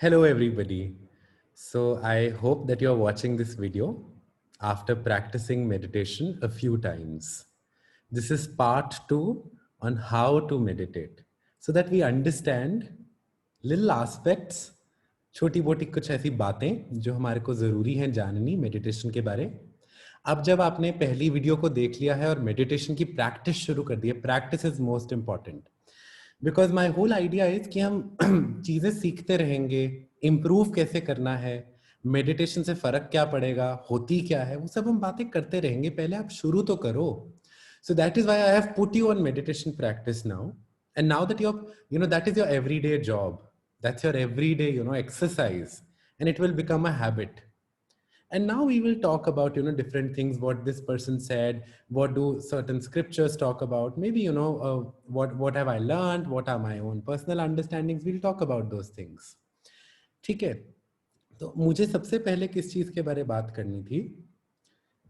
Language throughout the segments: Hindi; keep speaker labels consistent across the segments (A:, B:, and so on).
A: Hello everybody. So I hope that you're watching this video after practicing meditation a few times. This is part 2 on how to meditate so that we understand little aspects, छोटी मोटी कुछ ऐसी बातें जो हमारे को ज़रूरी हैं जाननी मेडिटेशन के बारे। अब जब आपने पहली वीडियो को देख लिया है और मेडिटेशन की प्रैक्टिस शुरू कर दी है, practice is most important because my whole idea is कि हम चीजें सीखते रहेंगे, इम्प्रूव कैसे करना है, मेडिटेशन से फर्क क्या पड़ेगा, होती क्या है, वो सब हम बातें करते रहेंगे। पहले आप शुरू तो करो। So that is why I have put you on meditation practice now, and now that you know that is your everyday job, that's your everyday exercise, and it will become a habit. And now we will talk about different things, what this person said, what do certain scriptures talk about, maybe what have I learned, what are my own personal understandings. We'll talk about those things. ठीक है, तो मुझे सबसे पहले किस चीज के बारे में बात करनी थी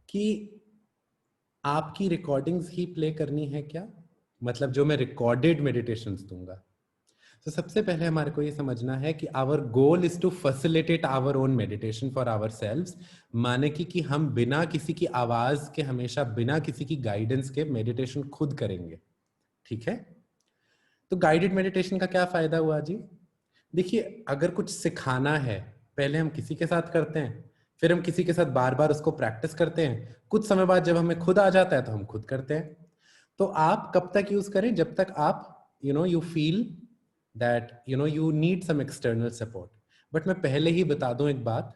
A: कि आपकी रिकॉर्डिंग्स ही प्ले करनी है क्या, मतलब जो मैं रिकॉर्डेड मेडिटेशंस दूंगा। तो सबसे पहले हमारे को ये समझना है कि our goal is to facilitate our own meditation for ourselves, माने कि हम बिना किसी की आवाज के, हमेशा बिना किसी की गाइडेंस के मेडिटेशन खुद करेंगे। ठीक है, तो गाइडेड मेडिटेशन का क्या फायदा हुआ जी? देखिए, अगर कुछ सिखाना है, पहले हम किसी के साथ करते हैं, फिर हम किसी के साथ बार बार उसको प्रैक्टिस करते हैं, कुछ समय बाद जब हमें खुद आ जाता है तो हम खुद करते हैं। तो आप कब तक यूज करें? जब तक आप you feel that you need some external support. But मैं पहले ही बता दूं एक बात,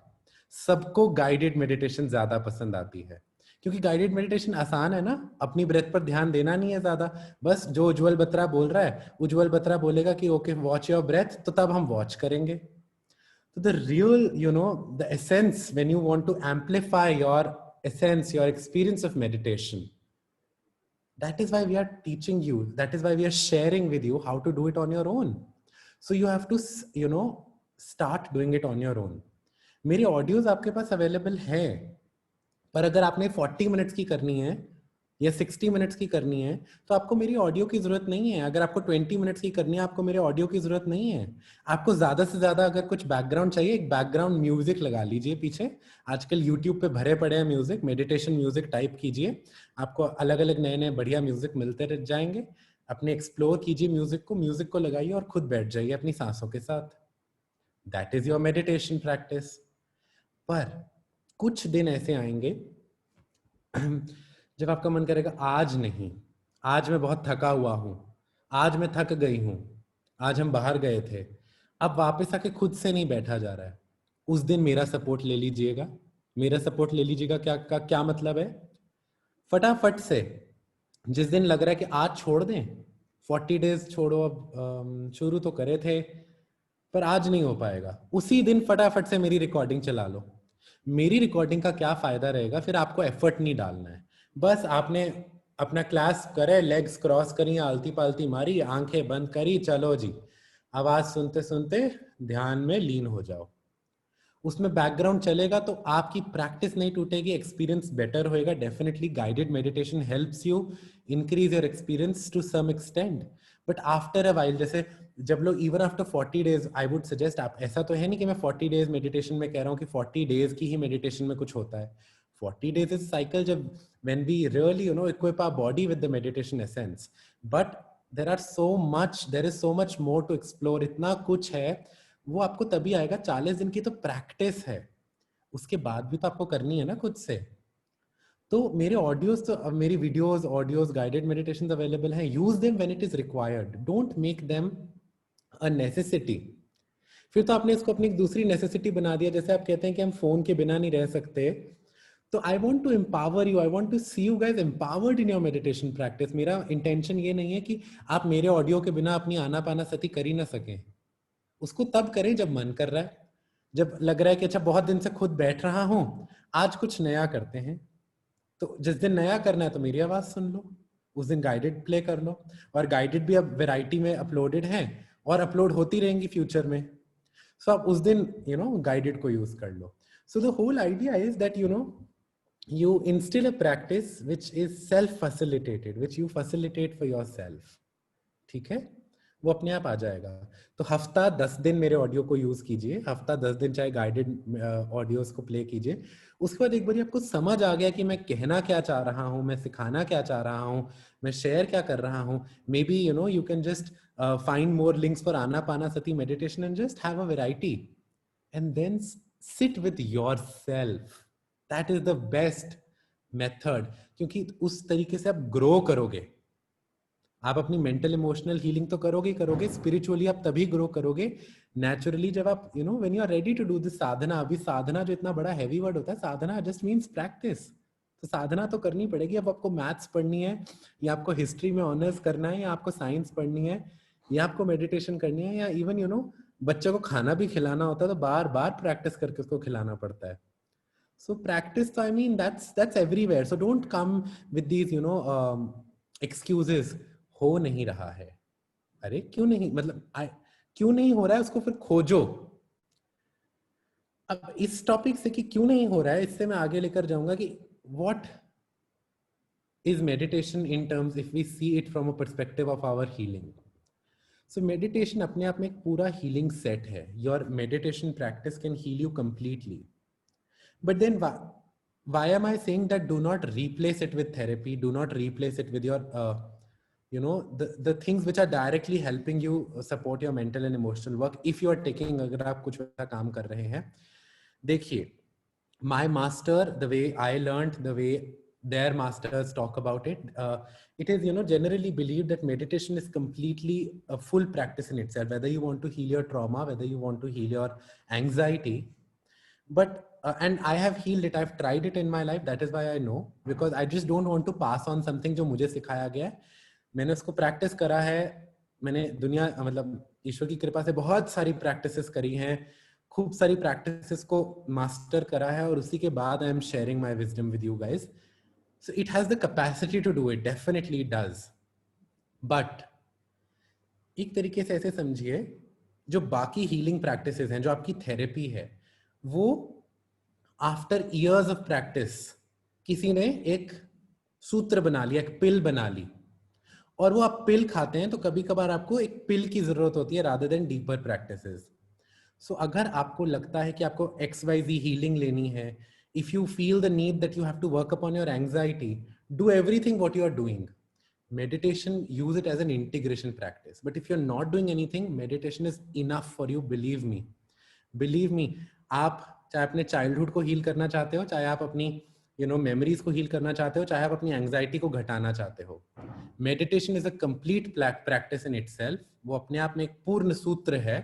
A: सबको गाइडेड मेडिटेशन ज्यादा पसंद आती है, क्योंकि गाइडेड मेडिटेशन आसान है ना, अपनी ब्रेथ पर ध्यान देना नहीं है ज्यादा। बस जो उज्जवल बत्रा बोल रहा है, उज्जवल बत्रा बोलेगा कि ओके वॉच योर ब्रेथ, तो तब हम वॉच करेंगे। तो the real the essence, when you want to amplify your essence, your experience of meditation, that is why we are teaching you, that is why we are sharing with you how to do it on your own. So you have to start doing it on your own. मेरी ऑडियोज आपके पास अवेलेबल है, पर अगर आपने 40 मिनट्स की करनी है या 60 मिनट्स की करनी है तो आपको मेरी ऑडियो की जरूरत नहीं है। अगर आपको 20 मिनट्स की करनी है, आपको मेरे ऑडियो की जरूरत नहीं है। आपको ज्यादा से ज्यादा अगर कुछ बैकग्राउंड चाहिए, एक बैकग्राउंड म्यूजिक लगा लीजिए पीछे। आजकल यूट्यूब पे भरे पड़े हैं म्यूजिक, मेडिटेशन म्यूजिक टाइप कीजिए, आपको अलग अलग नए नए बढ़िया म्यूजिक मिलते रह जाएंगे। अपने एक्सप्लोर कीजिए म्यूजिक को लगाइए और खुद बैठ जाइए अपनी सांसों के साथ। That is your meditation practice. पर कुछ दिन ऐसे आएंगे जब आपका मन करेगा आज नहीं, आज मैं बहुत थका हुआ हूं, आज मैं थक गई हूं, आज हम बाहर गए थे, अब वापस आके खुद से नहीं बैठा जा रहा है। उस दिन मेरा सपोर्ट ले लीजिएगा। मेरा सपोर्ट ले लीजिएगा क्या मतलब है? फटाफट से, जिस दिन लग रहा है कि आज छोड़ दें, 40 डेज छोड़ो, अब शुरू तो करे थे पर आज नहीं हो पाएगा, उसी दिन फटाफट से मेरी रिकॉर्डिंग चला लो। मेरी रिकॉर्डिंग का क्या फायदा रहेगा? फिर आपको एफर्ट नहीं डालना है, बस आपने अपना क्लास करे, लेग्स क्रॉस करी, आलती पालती मारी, आंखें बंद करी, चलो जी, आवाज सुनते सुनते ध्यान में लीन हो जाओ। उसमें बैकग्राउंड चलेगा तो आपकी प्रैक्टिस नहीं टूटेगी, एक्सपीरियंस बेटर होएगा। Definitely guided meditation helps you increase your experience to some extent, but after a while, जैसे जब लोग even after 40 days, I would suggest, आप ऐसा तो है नहीं कि मैं 40 डेज मेडिटेशन में कह रहा हूँ कि 40 डेज की ही मेडिटेशन में कुछ होता है। 40 डेज इज साइकिल, जब when we really equip our body with the meditation essence, but there is so much more to explore. इतना कुछ है, वो आपको तभी आएगा। 40 दिन की तो प्रैक्टिस है, उसके बाद भी तो आपको करनी है ना खुद से। तो मेरे ऑडियोज, तो मेरी videos, audios, guided meditation available हैं। Use them when it is required, don't make them a necessity. फिर तो आपने इसको अपनी एक दूसरी नेसेसिटी बना दिया। जैसे आप कहते हैं कि हम फोन के बिना नहीं रह सकते, तो I want to empower you, I want to see you guys empowered in your meditation practice. मेरा इंटेंशन ये नहीं है कि आप मेरे ऑडियो के बिना अपनी आनापाना सती कर ही ना सकें। उसको तब करें जब मन कर रहा है, जब लग रहा है कि अच्छा बहुत दिन से खुद बैठ रहा हूं, आज कुछ नया करते हैं। तो जिस दिन नया करना है तो मेरी आवाज सुन लो, उस दिन गाइडेड प्ले कर लो। और गाइडेड भी अब वैरायटी में अपलोडेड है और अपलोड होती रहेंगी फ्यूचर में। सो आप उस दिन गाइडेड को यूज कर लो। So the whole idea is that you instill a practice which is self facilitated, which you facilitate for yourself. ठीक है, वो अपने आप आ जाएगा। तो हफ्ता 10 दिन मेरे ऑडियो को यूज कीजिए, हफ्ता 10 दिन चाहे गाइडेड ऑडियोज को प्ले कीजिए। उसके बाद एक बार आपको समझ आ गया कि मैं कहना क्या चाह रहा हूँ, मैं सिखाना क्या चाह रहा हूँ, मैं शेयर क्या कर रहा हूँ, may be you can just find more links for Anapanasati meditation and just have a variety and then sit with yourself. That is the best method, क्योंकि उस तरीके से आप ग्रो करोगे। आप अपनी मेंटल इमोशनल हीलिंग तो करोगे ही करोगे, स्पिरिचुअली आप तभी ग्रो करोगे नेचुरली जब आप when you are ready to do this sadhana. अभी साधना जो इतना बड़ा हैवी वर्ड होता है, साधना जस्ट मीन्स प्रैक्टिस। तो साधना तो करनी पड़ेगी। अब आपको मैथ्स पढ़नी है, या आपको हिस्ट्री में ऑनर्स करना है, या आपको साइंस पढ़नी है, या आपको मेडिटेशन करनी है, या इवन बच्चे को खाना भी खिलाना होता है तो बार बार प्रैक्टिस करके उसको खिलाना पड़ता है। So practice, I mean, that's everywhere. So don't come with these, excuses. हो नहीं रहा है। अरे क्यों नहीं, मतलब क्यों नहीं हो रहा है उसको फिर खोजो। अब इस टॉपिक से कि क्यों नहीं हो रहा है, इससे मैं आगे लेकर जाऊंगा कि what is meditation in terms if we see it from a perspective of our healing. So meditation अपने आप में एक पूरा healing set है। Your meditation practice can heal you completely. But then why am I saying that do not replace it with therapy? Do not replace it with your, the things which are directly helping you support your mental and emotional work. If you are taking, अगर आप कुछ वैसा काम कर रहे हैं, देखिए, my master, the way I learned, the way their masters talk about it, it is, generally believed that meditation is completely a full practice in itself. Whether you want to heal your trauma, whether you want to heal your anxiety, but and I have healed it, I've tried it in my life, that is why I know, because I just don't want to pass on something जो मुझे सिखाया गया है। मैंने उसको प्रैक्टिस करा है, मैंने दुनिया, मतलब ईश्वर की कृपा से बहुत सारी प्रैक्टिसेस करी हैं, खूब सारी प्रैक्टिसेस को मास्टर करा है, और उसी के बाद I am sharing my wisdom with you guys. So it has the capacity to do it, definitely it does. But एक तरीके से ऐसे समझिए, जो बाकी हीलिंग प्रैक्टिसेस हैं, जो आपकी थेरेपी है, वो आफ्टर ईयर्स ऑफ प्रैक्टिस किसी ने एक सूत्र बना लिया, एक पिल बना ली, और वो आप पिल खाते हैं तो कभी कभार आपको एक पिल की जरूरत होती है रादर देन डीपर प्रैक्टिसेस। सो अगर आपको लगता है कि आपको XYZ हीलिंग लेनी है, if you feel the need that you have to work upon your anxiety, do everything what you are doing. Meditation, use it as an integration practice. But if you're not doing anything, meditation is enough for you, believe me. Believe me, आप चाहे अपने चाइल्डहुड को हील करना चाहते हो, चाहे आप अपनी मेमोरीज को हील करना चाहते हो, चाहे आप अपनी एंजाइटी को घटाना चाहते हो, meditation is a complete practice in itself. वो अपने आप में एक पूर्ण सूत्र है,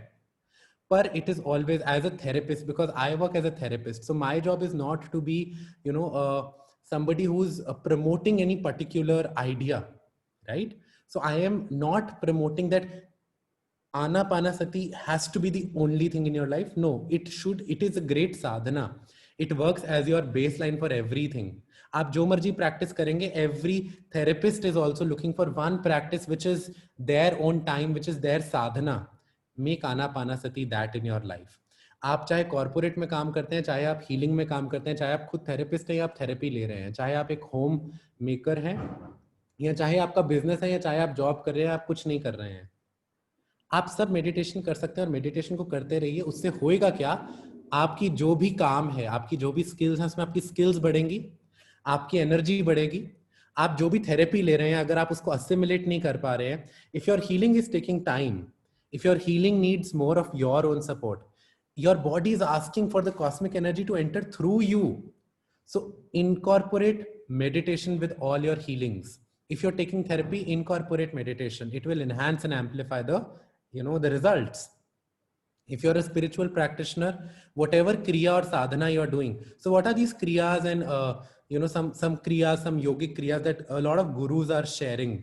A: पर it is always as a therapist, because I work as a therapist, so my job is not to be somebody who's promoting any particular idea, right? So I am not promoting that Anapanasati has to be the only thing in your life. No, it is a great sadhana. It works as your baseline for everything. आप जो मर्जी प्रैक्टिस करेंगे, every therapist is also looking for one practice which is their own time, which is their sadhana. Make Anapanasati that in your life. आप चाहे कॉर्पोरेट में काम करते हैं, चाहे आप हीलिंग में काम करते हैं, चाहे आप खुद थेरेपिस्ट हैं या आप थेरेपी ले रहे हैं, चाहे आप एक होम मेकर हैं, या चाहे आपका बिजनेस है, या चाहे आप जॉब कर रहे हैं, आप कुछ नहीं कर रहे हैं, आप सब मेडिटेशन कर सकते हैं। और मेडिटेशन को करते रहिए। उससे होएगा क्या, आपकी जो भी काम है, आपकी जो भी स्किल्स हैं, उसमें आपकी स्किल्स बढ़ेंगी, आपकी एनर्जी बढ़ेगी। आप जो भी थेरेपी ले रहे हैं, अगर आप उसको असिमिलेट नहीं कर पा रहे हैं, if your healing is taking time, if your healing needs more of your own support, your body is asking for the cosmic energy to enter through you. So incorporate meditation with all your healings. If you're taking therapy, incorporate meditation. It will enhance and amplify the results. If you're a spiritual practitioner, whatever kriya or sadhana you're doing, so what are these kriyas and some kriyas, some yogic kriyas that a lot of gurus are sharing?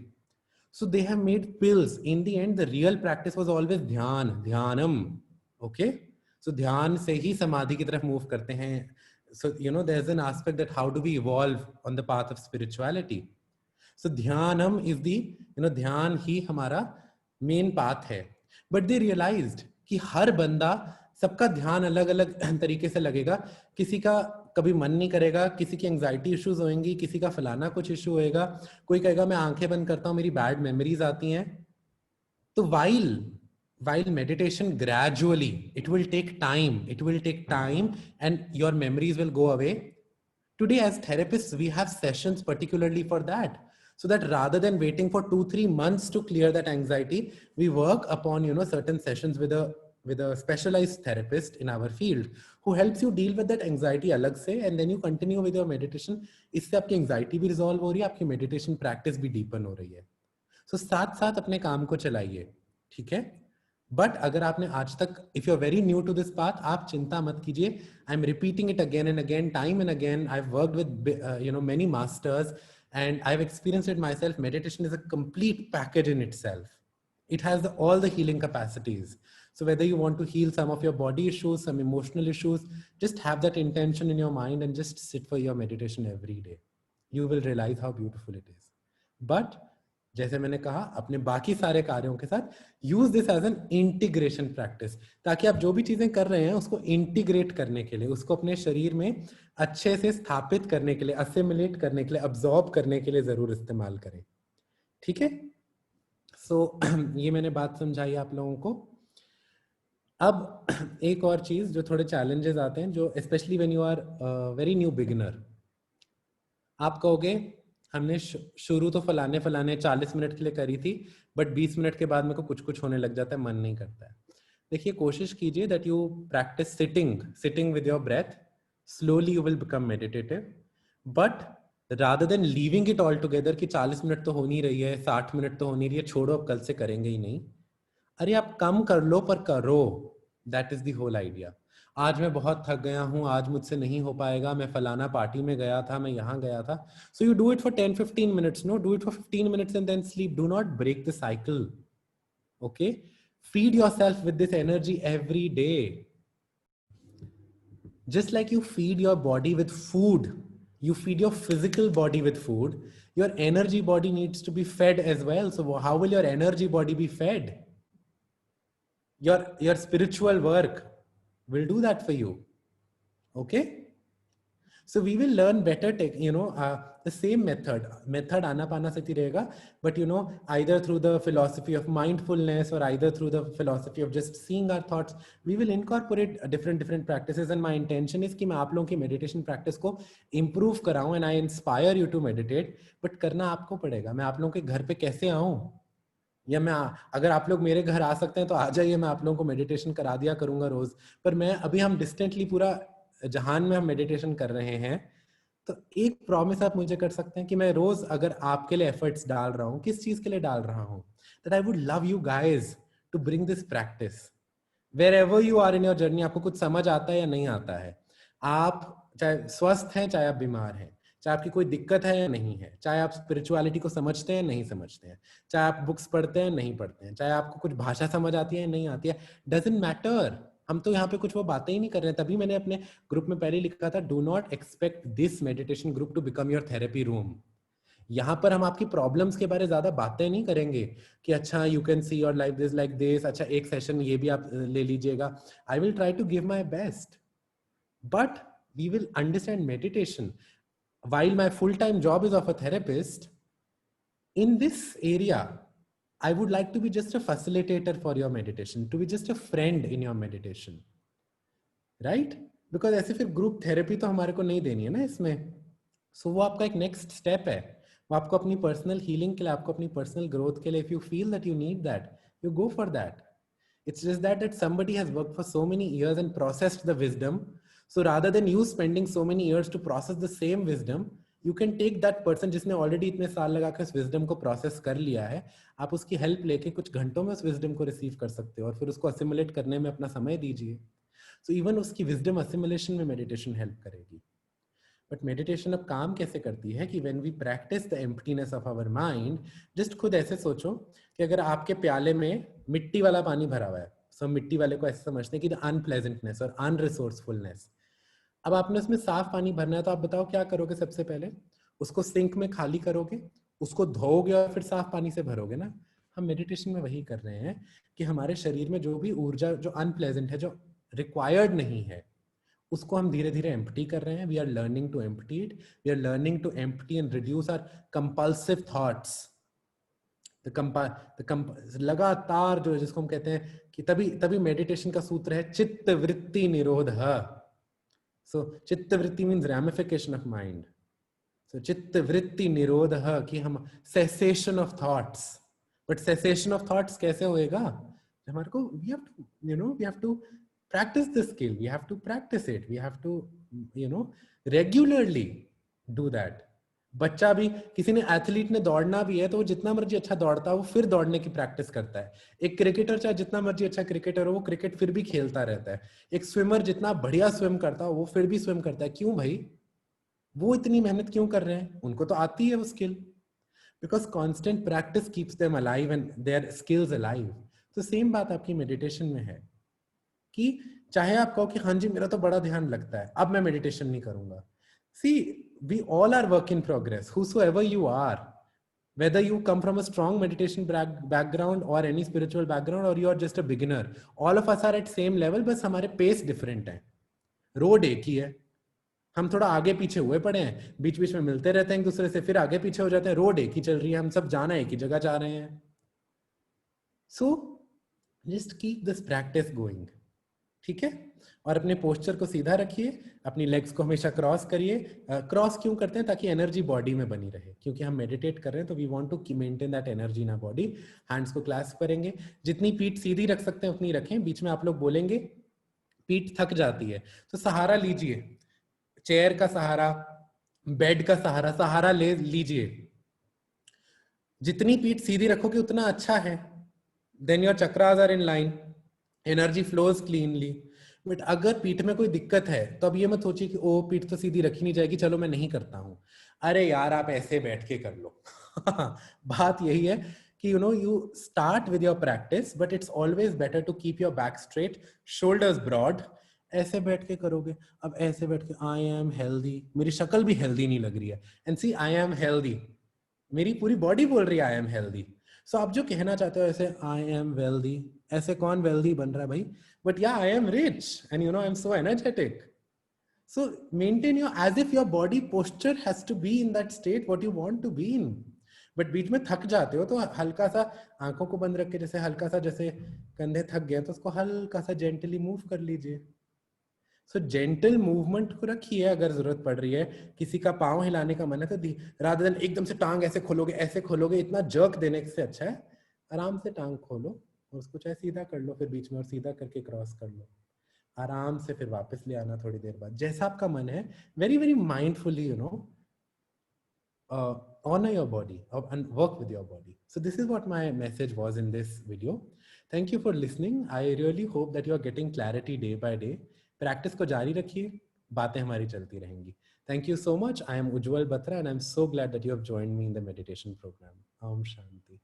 A: So they have made pills. In the end, the real practice was always dhyanam. Okay? So dhyan se hi samadhi ki taraf move karte hain. So, there's an aspect that how do we evolve on the path of spirituality? So dhyanam is the, dhyan hi hamara main path hai. But they realized कि हर बंदा, सबका ध्यान अलग अलग तरीके से लगेगा। किसी का कभी मन नहीं करेगा, किसी की एंजाइटी इश्यूज होंगी, किसी का फलाना कुछ इशू होएगा, कोई कहेगा मैं आंखें बंद करता हूँ, मेरी बैड मेमोरीज आती हैं, So while meditation, gradually, it will take time and your memories will go away. Today, as therapists, we have sessions particularly for that. So that rather than waiting for 2-3 months to clear that anxiety, we work upon, certain sessions with a specialized therapist in our field who helps you deal with that anxiety alag se, and then you continue with your meditation. इससे आपकी anxiety भी resolve हो रही है, आपकी meditation practice भी deepen हो रही है. So साथ साथ अपने काम को चलाइए, ठीक है? बट अगर आपने आज तक, if you are very new to this path, आप चिंता मत कीजिए. I am repeating it again and again, time and again. I have worked with many masters and I've experienced it myself. Meditation is a complete package in itself. It has all the healing capacities. So whether you want to heal some of your body issues, some emotional issues, just have that intention in your mind and just sit for your meditation every day. You will realize how beautiful it is. But जैसे मैंने कहा, अपने बाकी सारे कार्यों के साथ use this as an integration practice, ताकि आप जो भी चीजें कर रहे हैं उसको इंटीग्रेट करने के लिए, उसको अपने शरीर में अच्छे से स्थापित करने के लिए, असिमिलेट करने के लिए, अब्जॉर्ब करने के लिए जरूर इस्तेमाल करें. ठीक है? सो ये मैंने बात समझाई आप लोगों को. अब एक और चीज जो थोड़े चैलेंजेस आते हैं, जो specially when you are very new beginner, आप कहोगे हमने शुरू तो फलाने 40 मिनट के लिए करी थी, बट 20 मिनट के बाद मेरे को कुछ होने लग जाता है, मन नहीं करता है. देखिए, कोशिश कीजिए that you practice sitting with your breath. Slowly you will become meditative. But rather than leaving it all together कि 40 मिनट तो हो नहीं रही है, 60 मिनट तो हो नहीं रही है, छोड़ो अब कल से करेंगे ही नहीं. अरे आप कम कर लो पर करो. That is the whole idea. आज मैं बहुत थक गया हूं, आज मुझसे नहीं हो पाएगा, मैं फलाना पार्टी में गया था, मैं यहाँ गया था. So you do it for 10-15 minutes. No, do it for 15 minutes and then sleep. Do not break the cycle. Okay? Feed yourself with this energy every day. Just like you feed your body with food, you feed your physical body with food, your energy body needs to be fed as well. So how will your energy body be fed? Your spiritual work will do that for you. Okay? So we will learn better, the same method आना sakti रहेगा, but either through the philosophy of mindfulness or either through the philosophy of just seeing our thoughts, we will incorporate different practices. And my intention is कि मैं आप लोगों की meditation practice को improve कराऊं, and I inspire you to meditate. But करना आपको पड़ेगा. मैं आप लोगों के घर पे कैसे आऊं, या मैं अगर आप लोग मेरे घर आ सकते हैं तो आ जाइए, मैं आप लोगों को मेडिटेशन करा दिया करूंगा रोज. पर मैं अभी, हम डिस्टेंटली पूरा जहान में हम मेडिटेशन कर रहे हैं, तो एक प्रॉमिस आप मुझे कर सकते हैं कि मैं रोज अगर आपके लिए एफर्ट्स डाल रहा हूं, किस चीज के लिए डाल रहा हूं, that I would love you guys to bring this practice wherever you are in your journey. आपको कुछ समझ आता है या नहीं आता है, आप चाहे स्वस्थ हैं चाहे आप बीमार हैं, चाहे आपकी कोई दिक्कत है या नहीं है, चाहे आप स्पिरिचुअलिटी को समझते हैं नहीं समझते हैं, चाहे आप बुक्स पढ़ते हैं नहीं पढ़ते हैं, चाहे आपको कुछ भाषा समझ आती है नहीं आती है, डजंट मैटर. हम तो यहाँ पे कुछ वो बातें ही नहीं कर रहे हैं. तभी मैंने अपने ग्रुप में पहले लिखा था, do not expect this meditation group to become your therapy room. यहाँ पर हम आपकी प्रॉब्लम्स के बारे ज्यादा बातें नहीं करेंगे कि अच्छा you can see your life this, अच्छा एक सेशन ये भी आप ले लीजिएगा. I will try to give my best, but we will understand meditation. While my full-time job is of a therapist, in this area, I would like to be just a facilitator for your meditation, to be just a friend in your meditation, right? Because ऐसे फिर ग्रुप थेरेपी तो हमारे को नहीं देनी है ना इसमें. So वो आपका एक नेक्स्ट स्टेप है, वो आपको अपनी पर्सनल हीलिंग के लिए, आपको अपनी पर्सनल ग्रोथ के लिए, if you feel that you need that, you go for that. It's just that somebody has worked for so many years and processed the wisdom. So rather than you spending so many years to process the same wisdom, you can take that person जिसने already इतने साल लगा के उस wisdom को process कर लिया है, आप उसकी help लेके कुछ घंटों में उस wisdom को receive कर सकते हो और फिर उसको assimilate करने में अपना समय दीजिए. So even उसकी wisdom assimilation में meditation help करेगी. But meditation अब काम कैसे करती है कि when we practice the emptiness of our mind, just खुद ऐसे सोचो कि अगर आपके प्याले में मिट्टी वाला पानी भरा हुआ है, सब मिट्टी वाले को ऐसे समझते हैं कि the unpleasantness और unresourcefulness. अब आपने उसमें साफ पानी भरना है, तो आप बताओ क्या करोगे? सबसे पहले उसको सिंक में खाली करोगे, उसको धोओगे और फिर साफ पानी से भरोगे ना. हम मेडिटेशन में वही कर रहे हैं कि हमारे शरीर में जो भी ऊर्जा जो अनप्लेजेंट है, जो रिक्वायर्ड नहीं है, उसको हम धीरे धीरे एम्प्टी कर रहे हैं. We are learning to empty it. We are learning to empty and reduce our compulsive thoughts. लगातार जो, जिसको हम कहते हैं कि तभी मेडिटेशन का सूत्र है चित्त वृत्ति निरोध. So chitta vritti means ramification of mind. So chitta vritti nirodha, कि हम cessation of thoughts. But cessation of thoughts कैसे होएगा? हमारे को we have to practice this skill. We have to practice it. We have to regularly do that. बच्चा भी, किसी ने एथलीट ने दौड़ना भी है तो वो जितना मर्जी अच्छा दौड़ता है वो फिर दौड़ने की प्रैक्टिस करता है. एक क्रिकेटर चाहे जितना मर्जी अच्छा क्रिकेटर हो वो क्रिकेट फिर भी खेलता रहता है. एक स्विमर जितना बढ़िया स्विम करता हो वो फिर भी स्विम करता है. क्यों भाई? वो इतनी मेहनत क्यों कर रहे हैं? उनको तो आती है वो skill. Because constant practice keeps them alive and their skills alive. तो सेम बात आपकी मेडिटेशन में है कि चाहे आप कहो कि हाँ जी मेरा तो बड़ा ध्यान लगता है, अब मैं मेडिटेशन नहीं करूंगा. See, we all are work in progress. Whosoever you are, whether you come from a strong meditation background or any spiritual background, or you are just a beginner, all of us are at same level. बस हमारे पेस डिफरेंट है. रोड एक ही है, हम थोड़ा आगे पीछे हुए पड़े हैं, बीच बीच में मिलते रहते हैं एक दूसरे से, फिर आगे पीछे हो जाते हैं. रोड एक ही चल रही है, हम सब जाना एक ही जगह जा रहे हैं. So just keep this practice going. ठीक है? और अपने पोस्चर को सीधा रखिए, अपनी लेग्स को हमेशा क्रॉस करिए. क्रॉस क्यों करते हैं? ताकि एनर्जी बॉडी में बनी रहे. क्योंकि हम मेडिटेट कर रहे हैं तो we want to maintain that energy in our body. Hands को क्लैस्प करेंगे, जितनी पीठ सीधी रख सकते हैं उतनी रखें. बीच में आप लोग बोलेंगे पीठ थक जाती है तो सहारा लीजिए, चेयर का सहारा, बेड का सहारा, सहारा ले लीजिए. जितनी पीठ सीधी रखोगे उतना अच्छा है. Then your chakras are in line, energy flows cleanly. But अगर पीठ में कोई दिक्कत है तो अब ये मत सोचिए कि ओ पीठ तो सीधी रखी नहीं जाएगी, चलो मैं नहीं करता हूं. अरे यार आप ऐसे बैठ के कर लो. बात यही है कि you start with your practice, but it's always better to keep your back straight, shoulders broad. ऐसे बैठ के करोगे, अब ऐसे बैठ के आई एम हेल्दी, मेरी शक्ल भी हेल्दी नहीं लग रही है. And see, I am healthy, मेरी पूरी बॉडी बोल रही है आई एम हेल्दी. सो आप जो कहना चाहते हो ऐसे आई एम वेल्दी, ऐसे कौन वेल्दी बन रहा है भाई? But yeah I am rich and I am so energetic. So maintain your, as if your body posture has to be in that state what you want to be in. But बीच में थक जाते हो तो हल्का सा आंखों को बंद रख के, जैसे हल्का सा, जैसे कंधे थक गए तो उसको हल्का सा जेंटली मूव कर लीजिए. सो जेंटल मूवमेंट को रखिए. अगर जरूरत पड़ रही है, किसी का पाँव हिलाने का मन है तो रादर देन एकदम से टांग ऐसे खोलोगे, इतना जर्क देने से अच्छा है आराम से टांग खोलो और उसको चाहे सीधा कर लो, फिर बीच में और सीधा करके क्रॉस कर लो आराम से. फिर वापस ले आना थोड़ी देर बाद, जैसा आपका मन है. Very very mindfully honor your body and work with your body. So this is what my message was in this video. Thank you for listening. I really hope that you are getting clarity day by day. Practice को जारी रखिए, बातें हमारी चलती रहेंगी. Thank you so much. I am Ujjwal Batra and I'm so glad that you have joined me in the meditation program. Om Shanti.